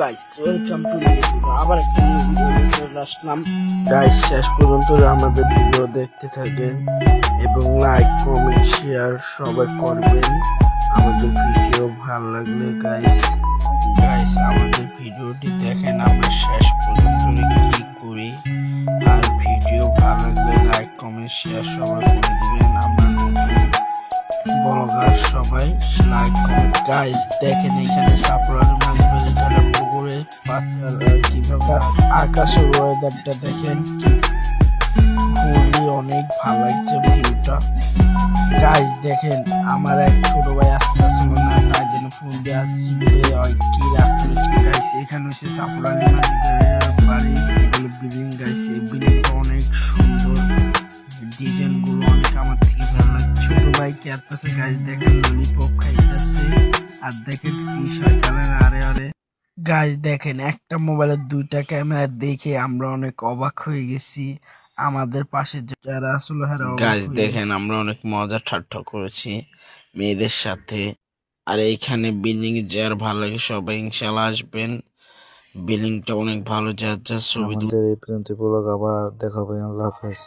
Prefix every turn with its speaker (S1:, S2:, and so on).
S1: Guys, welcome to আবার একটা new video নিয়ে চলে আসলাম। গাইস, শেষ পর্যন্ত আমাদের ভিডিও দেখতে থাকেন এবং লাইক কমেন্ট শেয়ার সবাই করবেন আমাদের ভিডিও ভালো লাগলে। গাইস আমাদের ভিডিওটি দেখেন, আমরা শেষ পর্যন্ত কি করি। আর ভিডিও ভালো লাগলে লাইক কমেন্ট শেয়ার সবাই করে দিবেন। আমরা ব্লগার সবাই লাইক কমেন্ট। গাইস দেখেন, এখানে সাপুরার মাঝে পুকুরে কিভাবে আকাশের ওয়েদারটা দেখেন, খুবই অনেক ভালো লাগছে ভিউটা। গাইস দেখেন, আমার এক ছোট ভাই আসতেছিল না, তাই জন্য ফোন দিয়ে আসছি কি রাত করেছে। গাইস এখানে হচ্ছে সাপুরার বাড়ি বিল্ডিং। গাইস এই বিল্ডিংটা অনেক সুন্দর, ডিজাইন গুলো অনেক আমার থেকে ভালো লাগে। ছোট ভাই কে আসতেছে। গাইস দেখেন ললিপপ খাইতেছে, আর দেখেন কি শয়তানের আরে আরে। গাইস দেখেন, একটা মোবাইলের দুইটা ক্যামেরা দেখে আমরা অনেক অবাক হয়ে গেছি। আমাদের পাশে যারা আসলে গাইস দেখেন, আমরা অনেক মজা ঠাট্টা করেছি মেয়েদের সাথে। আর এইখানে বিল্ডিং যার ভালো লাগে সবাই ইনশাল্লাহ আসবেন। বিল্ডিংটা অনেক ভালো, যার ছবি
S2: আমাদের এই পর্যন্ত ব্লগ আবার দেখা হবে। আল্লাহ হাফেজ।